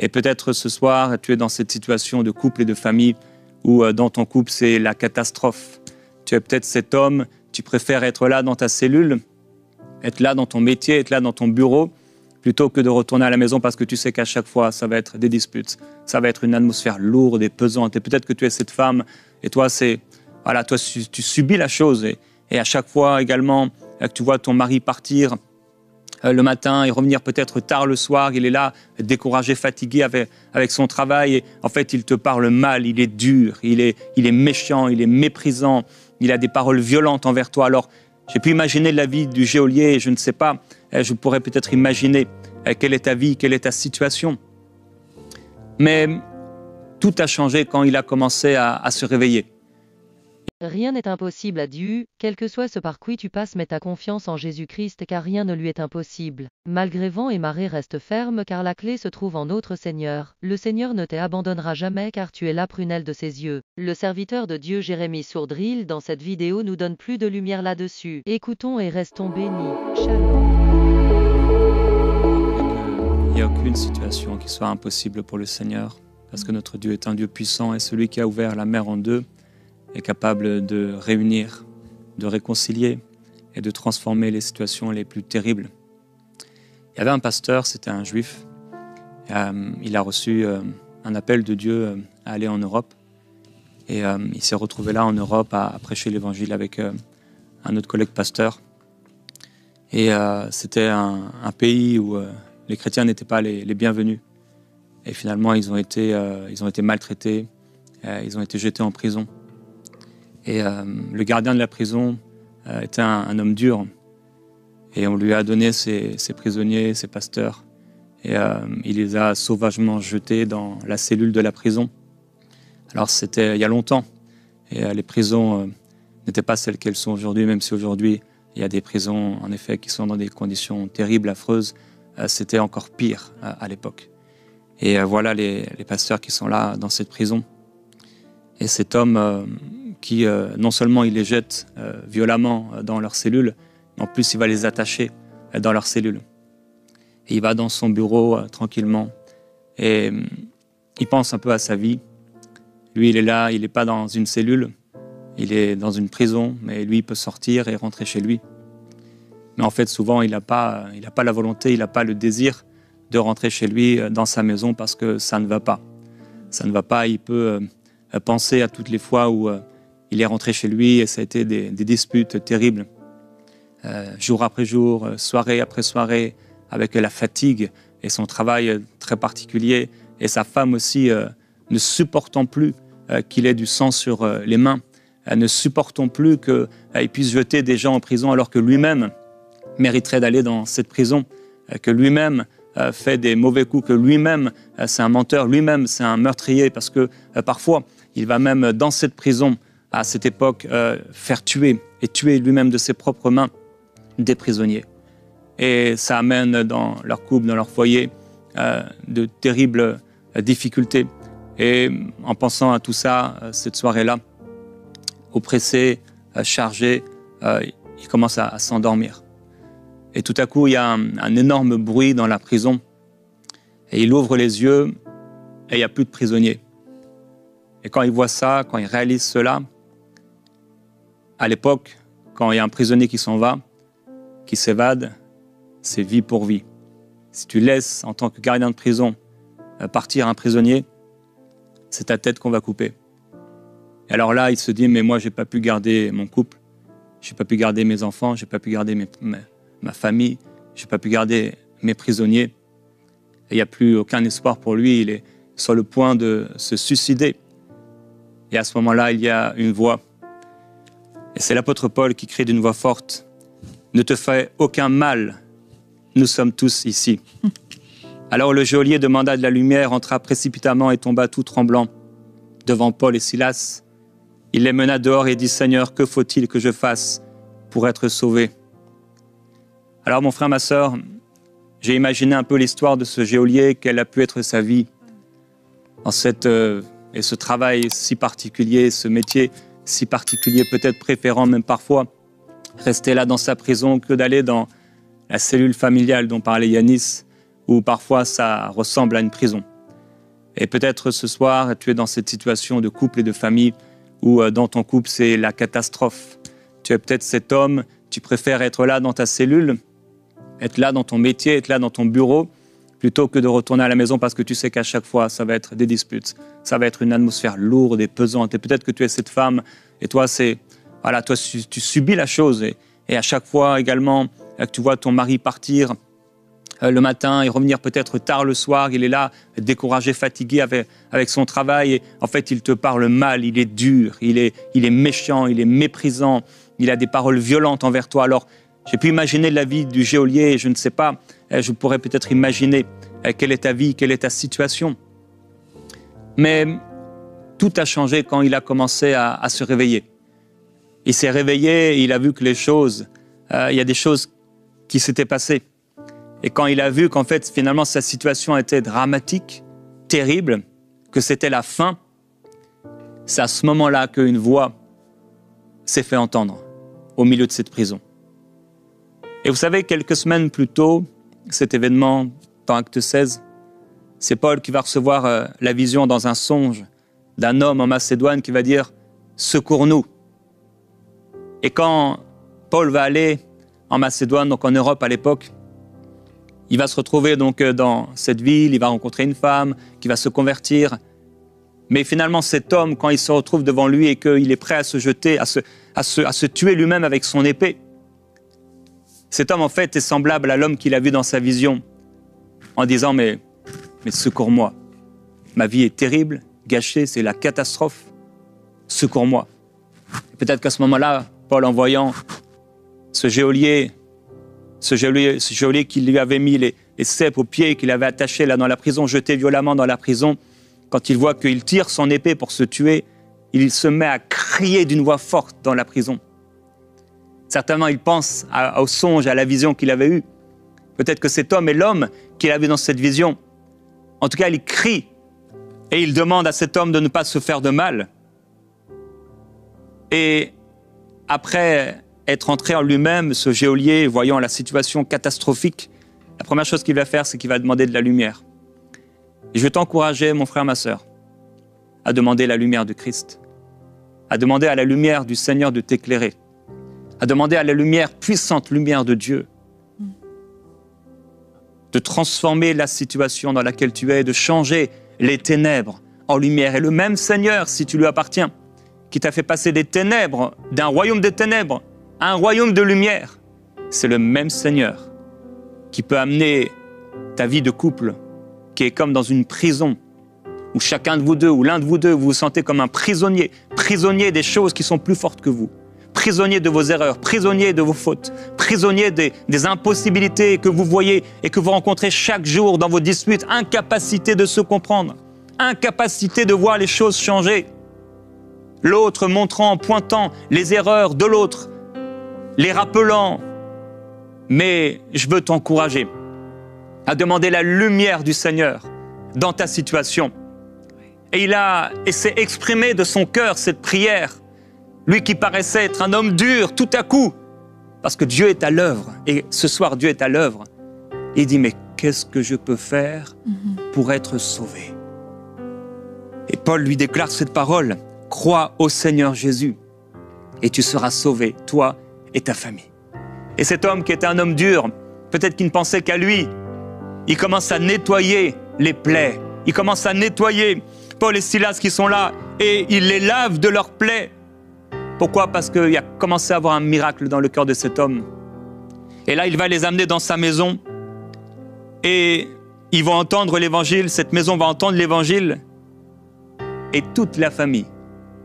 Et peut-être ce soir, tu es dans cette situation de couple et de famille où dans ton couple, c'est la catastrophe. Tu es peut-être cet homme, tu préfères être là dans ta cellule, être là dans ton métier, être là dans ton bureau, plutôt que de retourner à la maison parce que tu sais qu'à chaque fois, ça va être des disputes. Ça va être une atmosphère lourde et pesante. Et peut-être que tu es cette femme et toi, toi, tu subis la chose. Et à chaque fois également que tu vois ton mari partir le matin et revenir peut-être tard le soir, il est là, découragé, fatigué avec son travail. Et en fait, il te parle mal, il est dur, il est méchant, il est méprisant, il a des paroles violentes envers toi. Alors, j'ai pu imaginer la vie du geôlier, je ne sais pas, je pourrais peut-être imaginer quelle est ta vie, quelle est ta situation. Mais tout a changé quand il a commencé à se réveiller. Rien n'est impossible à Dieu, quel que soit ce par quoi tu passes, mets ta confiance en Jésus-Christ car rien ne lui est impossible. Malgré vent et marée, reste ferme car la clé se trouve en notre Seigneur. Le Seigneur ne t'abandonnera jamais car tu es la prunelle de ses yeux. Le serviteur de Dieu Jérémie Sourdril dans cette vidéo nous donne plus de lumière là-dessus. Écoutons et restons bénis. Shalom. Il n'y a aucune situation qui soit impossible pour le Seigneur parce que notre Dieu est un Dieu puissant et celui qui a ouvert la mer en deux est capable de réunir, de réconcilier et de transformer les situations les plus terribles. Il y avait un pasteur, c'était un juif. Il a reçu un appel de Dieu à aller en Europe. Et il s'est retrouvé là en Europe à prêcher l'évangile avec un autre collègue pasteur. Et c'était un pays où les chrétiens n'étaient pas les bienvenus. Et finalement, ils ont été maltraités, ils ont été jetés en prison. Et le gardien de la prison était un homme dur. Et on lui a donné ses prisonniers, ses pasteurs. Et il les a sauvagement jetés dans la cellule de la prison. Alors c'était il y a longtemps. Et les prisons n'étaient pas celles qu'elles sont aujourd'hui, même si aujourd'hui, il y a des prisons, en effet, qui sont dans des conditions terribles, affreuses. C'était encore pire à l'époque. Et voilà les pasteurs qui sont là dans cette prison. Et cet homme qui, non seulement il les jette violemment dans leurs cellules, mais en plus il va les attacher dans leurs cellules. Et il va dans son bureau tranquillement et il pense un peu à sa vie. Lui, il est là, il n'est pas dans une cellule, il est dans une prison, mais lui, il peut sortir et rentrer chez lui. Mais en fait, souvent, il n'a pas la volonté, il n'a pas le désir de rentrer chez lui dans sa maison parce que ça ne va pas. Ça ne va pas, il peut penser à toutes les fois où il est rentré chez lui et ça a été des disputes terribles. Jour après jour, soirée après soirée, avec la fatigue et son travail très particulier. Et sa femme aussi, ne supportant plus qu'il ait du sang sur les mains, ne supportant plus qu'il puisse jeter des gens en prison alors que lui-même mériterait d'aller dans cette prison, que lui-même fait des mauvais coups, que lui-même c'est un menteur, lui-même c'est un meurtrier, parce que parfois il va même dans cette prison à cette époque faire tuer lui-même de ses propres mains des prisonniers. Et ça amène dans leur couple, dans leur foyer, de terribles difficultés. Et en pensant à tout ça, cette soirée-là, oppressé, chargé, il commence à s'endormir. Et tout à coup, il y a un énorme bruit dans la prison. Et il ouvre les yeux et il n'y a plus de prisonniers. Et quand il voit ça, quand il réalise cela, à l'époque, quand il y a un prisonnier qui s'en va, qui s'évade, c'est vie pour vie. Si tu laisses, en tant que gardien de prison, partir un prisonnier, c'est ta tête qu'on va couper. Et alors là, il se dit, mais moi, je n'ai pas pu garder mon couple, je n'ai pas pu garder mes enfants, je n'ai pas pu garder ma famille, je n'ai pas pu garder mes prisonniers. Et il n'y a plus aucun espoir pour lui, il est sur le point de se suicider. Et à ce moment-là, il y a une voix. Et c'est l'apôtre Paul qui crie d'une voix forte, « Ne te fais aucun mal, nous sommes tous ici. » Alors le geôlier demanda de la lumière, entra précipitamment et tomba tout tremblant devant Paul et Silas. Il les mena dehors et dit, « Seigneur, que faut-il que je fasse pour être sauvé ?» Alors mon frère, ma sœur, j'ai imaginé un peu l'histoire de ce geôlier, quelle a pu être sa vie en et ce travail si particulier, ce métier si particulier, peut-être préférant même parfois rester là dans sa prison que d'aller dans la cellule familiale dont parlait Yanis, où parfois ça ressemble à une prison. Et peut-être ce soir, tu es dans cette situation de couple et de famille où dans ton couple, c'est la catastrophe. Tu es peut-être cet homme, tu préfères être là dans ta cellule, être là dans ton métier, être là dans ton bureau, plutôt que de retourner à la maison parce que tu sais qu'à chaque fois, ça va être des disputes, ça va être une atmosphère lourde et pesante. Et peut-être que tu es cette femme et toi, tu subis la chose. Et à chaque fois également que tu vois ton mari partir le matin et revenir peut-être tard le soir, il est là, découragé, fatigué avec son travail. Et en fait, il te parle mal, il est dur, il est méchant, il est méprisant, il a des paroles violentes envers toi. Alors, j'ai pu imaginer la vie du geôlier, je ne sais pas, je pourrais peut-être imaginer quelle est ta vie, quelle est ta situation. Mais tout a changé quand il a commencé à se réveiller. Il s'est réveillé, il a vu que il y a des choses qui s'étaient passées. Et quand il a vu qu'en fait, finalement, sa situation était dramatique, terrible, que c'était la fin, c'est à ce moment-là qu'une voix s'est fait entendre au milieu de cette prison. Et vous savez, quelques semaines plus tôt, cet événement dans Acte 16, c'est Paul qui va recevoir la vision dans un songe d'un homme en Macédoine qui va dire « Secours-nous ». Et quand Paul va aller en Macédoine, donc en Europe à l'époque, il va se retrouver donc dans cette ville, il va rencontrer une femme qui va se convertir. Mais finalement, cet homme, quand il se retrouve devant lui et qu'il est prêt à se jeter, à se tuer lui-même avec son épée, cet homme en fait est semblable à l'homme qu'il a vu dans sa vision, en disant « mais secours-moi, ma vie est terrible, gâchée, c'est la catastrophe, secours-moi ». Peut-être qu'à ce moment-là, Paul, en voyant ce geôlier qui lui avait mis les ceps aux pieds, qu'il avait attaché là dans la prison, jeté violemment dans la prison, quand il voit qu'il tire son épée pour se tuer, il se met à crier d'une voix forte dans la prison. Certainement, il pense au songe, à la vision qu'il avait eue. Peut-être que cet homme est l'homme qu'il avait dans cette vision. En tout cas, il crie et il demande à cet homme de ne pas se faire de mal. Et après être entré en lui-même, ce geôlier, voyant la situation catastrophique, la première chose qu'il va faire, c'est qu'il va demander de la lumière. Et je veux t'encourager, mon frère, ma sœur, à demander la lumière de Christ, à demander à la lumière du Seigneur de t'éclairer, à demander à la lumière, puissante lumière de Dieu, de transformer la situation dans laquelle tu es, de changer les ténèbres en lumière. Et le même Seigneur, si tu lui appartiens, qui t'a fait passer des ténèbres, d'un royaume de ténèbres, à un royaume de lumière, c'est le même Seigneur qui peut amener ta vie de couple, qui est comme dans une prison, où chacun de vous deux, ou l'un de vous deux, vous vous sentez comme un prisonnier, prisonnier des choses qui sont plus fortes que vous, prisonnier de vos erreurs, prisonnier de vos fautes, prisonnier des impossibilités que vous voyez et que vous rencontrez chaque jour dans vos disputes, incapacité de se comprendre, incapacité de voir les choses changer. L'autre montrant, pointant les erreurs de l'autre, les rappelant. Mais je veux t'encourager à demander la lumière du Seigneur dans ta situation. Et il s'est exprimé de son cœur cette prière. Lui qui paraissait être un homme dur, tout à coup, parce que Dieu est à l'œuvre. Et ce soir, Dieu est à l'œuvre. Il dit, mais qu'est-ce que je peux faire pour être sauvé? Et Paul lui déclare cette parole. Crois au Seigneur Jésus et tu seras sauvé, toi et ta famille. Et cet homme qui était un homme dur, peut-être qu'il ne pensait qu'à lui, il commence à nettoyer les plaies. Il commence à nettoyer Paul et Silas qui sont là et il les lave de leurs plaies. Pourquoi? Parce qu'il a commencé à avoir un miracle dans le cœur de cet homme. Et là, il va les amener dans sa maison et ils vont entendre l'évangile, cette maison va entendre l'évangile et toute la famille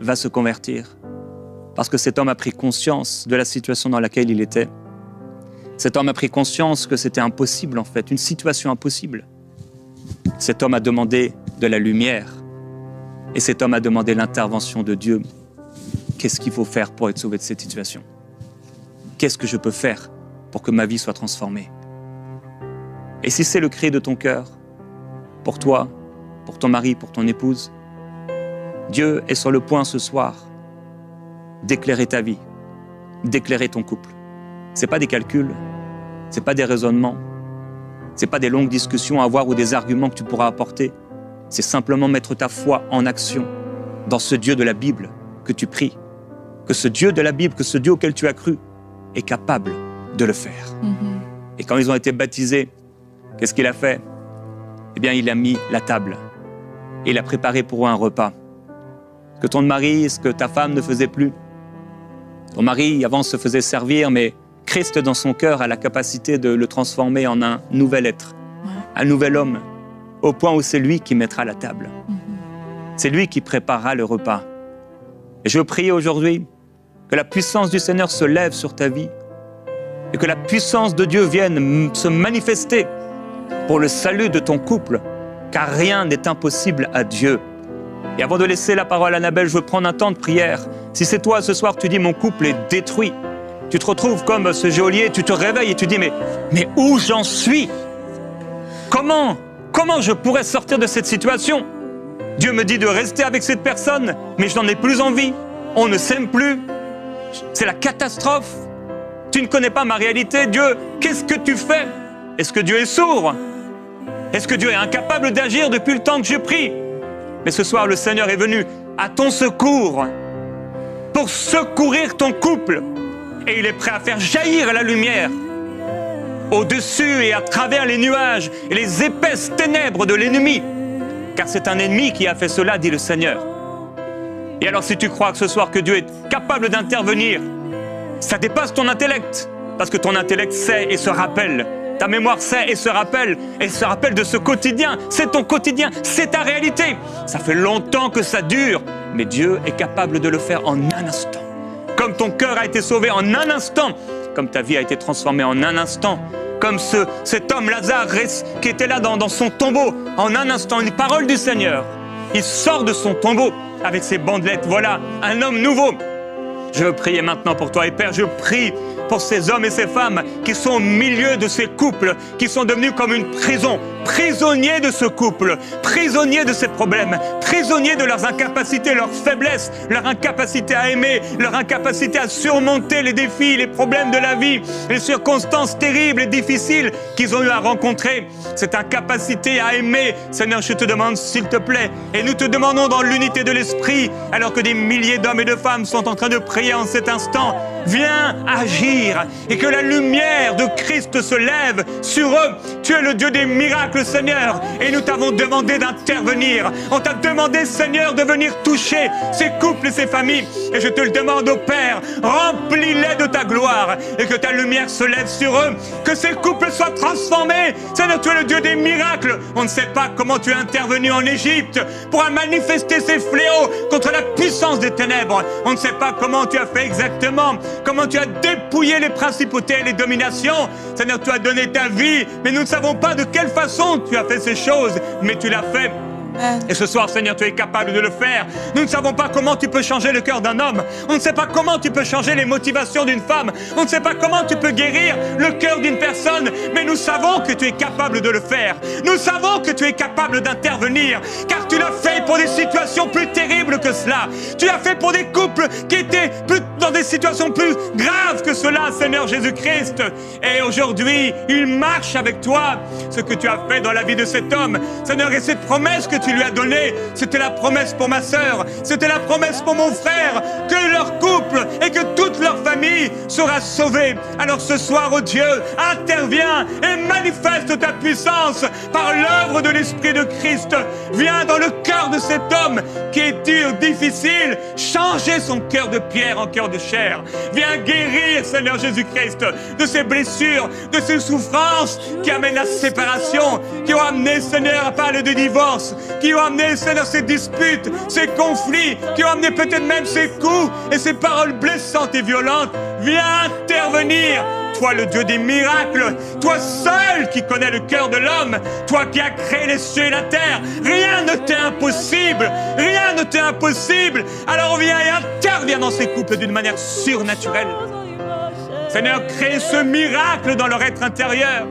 va se convertir parce que cet homme a pris conscience de la situation dans laquelle il était. Cet homme a pris conscience que c'était impossible en fait, une situation impossible. Cet homme a demandé de la lumière et cet homme a demandé l'intervention de Dieu. Qu'est-ce qu'il faut faire pour être sauvé de cette situation? Qu'est-ce que je peux faire pour que ma vie soit transformée? Et si c'est le cri de ton cœur, pour toi, pour ton mari, pour ton épouse, Dieu est sur le point ce soir d'éclairer ta vie, d'éclairer ton couple. Ce n'est pas des calculs, ce n'est pas des raisonnements, ce n'est pas des longues discussions à avoir ou des arguments que tu pourras apporter. c'est simplement mettre ta foi en action dans ce Dieu de la Bible que tu pries, que ce Dieu de la Bible, que ce Dieu auquel tu as cru est capable de le faire. Et quand ils ont été baptisés, qu'est-ce qu'il a fait? Eh bien, il a mis la table et il a préparé pour eux un repas. Ce que ton mari, ce que ta femme ne faisait plus. Ton mari, avant, se faisait servir, mais Christ, dans son cœur, a la capacité de le transformer en un nouvel être, un nouvel homme, au point où c'est lui qui mettra la table. C'est lui qui préparera le repas. Et je veux prier aujourd'hui que la puissance du Seigneur se lève sur ta vie et que la puissance de Dieu vienne se manifester pour le salut de ton couple, car rien n'est impossible à Dieu. Et avant de laisser la parole à Annabelle, je veux prendre un temps de prière. Si c'est toi ce soir, tu dis mon couple est détruit, tu te retrouves comme ce geôlier, tu te réveilles et tu dis mais où j'en suis? Comment je pourrais sortir de cette situation? Dieu me dit de rester avec cette personne, mais je n'en ai plus envie. On ne s'aime plus. C'est la catastrophe. Tu ne connais pas ma réalité. Dieu, qu'est-ce que tu fais? Est-ce que Dieu est sourd? Est-ce que Dieu est incapable d'agir depuis le temps que je prie? Mais ce soir, le Seigneur est venu à ton secours pour secourir ton couple. Et il est prêt à faire jaillir la lumière au-dessus et à travers les nuages et les épaisses ténèbres de l'ennemi. Car c'est un ennemi qui a fait cela, dit le Seigneur. Et alors si tu crois que ce soir que Dieu est capable d'intervenir, ça dépasse ton intellect, parce que ton intellect sait et se rappelle. Ta mémoire sait et se rappelle de ce quotidien. C'est ton quotidien, c'est ta réalité. Ça fait longtemps que ça dure, mais Dieu est capable de le faire en un instant. Comme ton cœur a été sauvé en un instant, comme ta vie a été transformée en un instant, comme cet homme Lazare qui était là dans son tombeau, en un instant, une parole du Seigneur. Il sort de son tombeau avec ses bandelettes. Voilà, un homme nouveau. Je veux prier maintenant pour toi. Et Père, je prie pour ces hommes et ces femmes qui sont au milieu de ces couples, qui sont devenus comme une prison, prisonniers de ce couple, prisonniers de ces problèmes, prisonniers de leurs incapacités, leurs faiblesses, leur incapacité à aimer, leur incapacité à surmonter les défis, les problèmes de la vie, les circonstances terribles et difficiles qu'ils ont eu à rencontrer, cette incapacité à aimer. Seigneur, je te demande s'il te plaît, et nous te demandons dans l'unité de l'Esprit, alors que des milliers d'hommes et de femmes sont en train de prier en cet instant, viens agir et que la lumière de Christ se lève sur eux. Tu es le Dieu des miracles, Seigneur, et nous t'avons demandé d'intervenir. On t'a demandé, Seigneur, de venir toucher ces couples et ces familles. Et je te le demande, ô Père, remplis-les de ta gloire et que ta lumière se lève sur eux, que ces couples soient transformés. Seigneur, tu es le Dieu des miracles. On ne sait pas comment tu es intervenu en Égypte pour manifester ces fléaux contre la puissance des ténèbres. On ne sait pas comment tu as fait exactement, comment tu as dépouillé les principautés et les dominations. Seigneur, tu as donné ta vie, mais nous ne savons pas de quelle façon tu as fait ces choses, mais tu l'as fait. Et ce soir, Seigneur, tu es capable de le faire. Nous ne savons pas comment tu peux changer le cœur d'un homme. On ne sait pas comment tu peux changer les motivations d'une femme. On ne sait pas comment tu peux guérir le cœur d'une personne. Mais nous savons que tu es capable de le faire. Nous savons que tu es capable d'intervenir. Car tu l'as fait pour des situations plus terribles que cela. Tu l'as fait pour des couples qui étaient dans des situations plus graves que cela, Seigneur Jésus-Christ. Et aujourd'hui, il marche avec toi. Ce que tu as fait dans la vie de cet homme, Seigneur, et cette promesse que tu lui as donnée, c'était la promesse pour ma sœur, c'était la promesse pour mon frère, que leur couple et que toute leur famille sera sauvée. Alors ce soir, oh Dieu, interviens et manifeste ta puissance par l'œuvre de l'Esprit de Christ. Viens dans le cœur de cet homme qui est dur, difficile, changer son cœur de pierre en cœur de chair. Viens guérir, Seigneur Jésus-Christ, de ces blessures, de ces souffrances qui amènent la séparation, qui ont amené, Seigneur, à parler de divorce, qui ont amené, Seigneur, ces disputes, ces conflits, qui ont amené peut-être même ces coups et ces paroles blessantes et violentes. Viens intervenir, toi le Dieu des miracles, toi seul qui connais le cœur de l'homme, toi qui as créé les cieux et la terre. Rien ne t'est impossible, rien ne t'est impossible. Alors viens et interviens dans ces couples d'une manière surnaturelle. Seigneur, crée ce miracle dans leur être intérieur.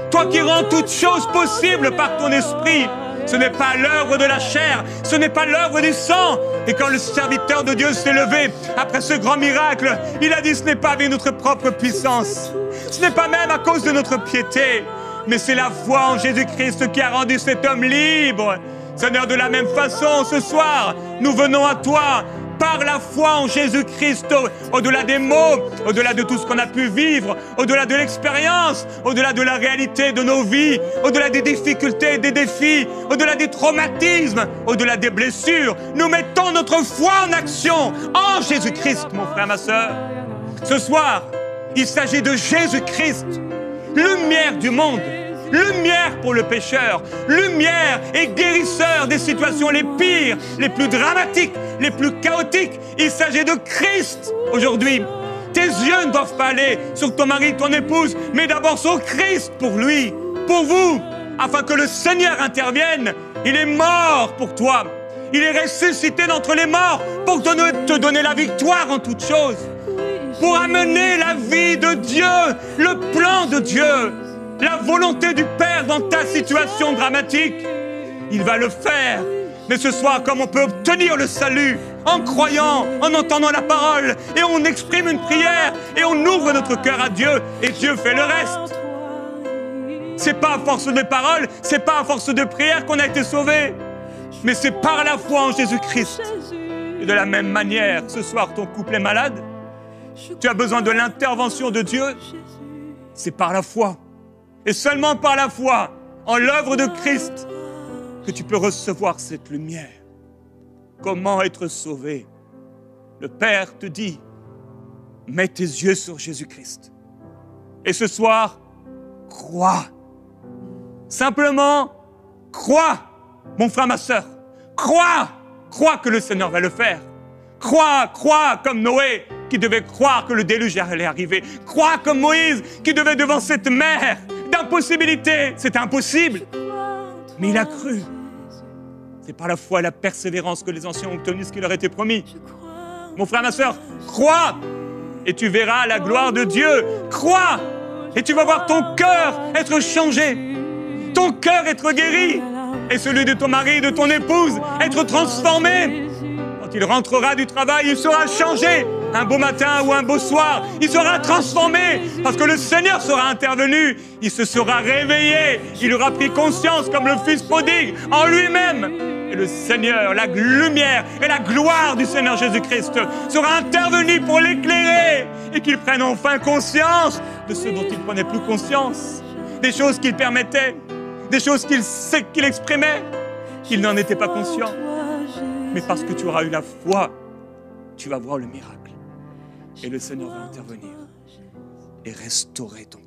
Toi qui rends toutes choses possibles par ton esprit. Ce n'est pas l'œuvre de la chair, ce n'est pas l'œuvre du sang. Et quand le serviteur de Dieu s'est levé après ce grand miracle, il a dit, ce n'est pas avec notre propre puissance, ce n'est pas même à cause de notre piété, mais c'est la foi en Jésus-Christ qui a rendu cet homme libre. Seigneur, de la même façon, ce soir, nous venons à toi par la foi en Jésus-Christ, au-delà des mots, au-delà de tout ce qu'on a pu vivre, au-delà de l'expérience, au-delà de la réalité de nos vies, au-delà des difficultés, des défis, au-delà des traumatismes, au-delà des blessures. Nous mettons notre foi en action en Jésus-Christ, mon frère, ma sœur. Ce soir, il s'agit de Jésus-Christ, lumière du monde, lumière pour le pécheur, lumière et guérisseur des situations les pires, les plus dramatiques, les plus chaotiques. Il s'agit de Christ aujourd'hui. Tes yeux ne doivent pas aller sur ton mari, ton épouse, mais d'abord sur Christ pour lui, pour vous, afin que le Seigneur intervienne. Il est mort pour toi. Il est ressuscité d'entre les morts pour te donner la victoire en toutes choses, pour amener la vie de Dieu, le plan de Dieu, la volonté du Père dans ta situation dramatique. Il va le faire. Mais ce soir, comme on peut obtenir le salut en croyant, en entendant la parole, et on exprime une prière, et on ouvre notre cœur à Dieu, et Dieu fait le reste. C'est pas à force de paroles, c'est pas à force de prière qu'on a été sauvé, mais c'est par la foi en Jésus-Christ. Et de la même manière, ce soir, ton couple est malade, tu as besoin de l'intervention de Dieu, c'est par la foi. Et seulement par la foi, en l'œuvre de Christ, que tu peux recevoir cette lumière. Comment être sauvé? Le Père te dit, mets tes yeux sur Jésus-Christ. Et ce soir, crois. Simplement, crois, mon frère, ma sœur. Crois, crois que le Seigneur va le faire. Crois, crois comme Noé, qui devait croire que le déluge allait arriver. Crois comme Moïse, qui devait devant cette mer d'impossibilité. C'était impossible. Mais il a cru. C'est par la foi et la persévérance que les anciens ont obtenu ce qui leur était promis. Mon frère, ma sœur, crois et tu verras la gloire de Dieu. Crois et tu vas voir ton cœur être changé, ton cœur être guéri et celui de ton mari, de ton épouse être transformé. Quand il rentrera du travail, il sera changé. Un beau matin ou un beau soir, il sera transformé parce que le Seigneur sera intervenu. Il se sera réveillé. Il aura pris conscience comme le fils prodigue en lui-même. Et le Seigneur, la lumière et la gloire du Seigneur Jésus-Christ sera intervenu pour l'éclairer et qu'il prenne enfin conscience de ce dont il ne prenait plus conscience. Des choses qu'il permettait, des choses qu'il exprimait, qu'il n'en était pas conscient. Mais parce que tu auras eu la foi, tu vas voir le miracle. Et le Seigneur va intervenir et restaurer ton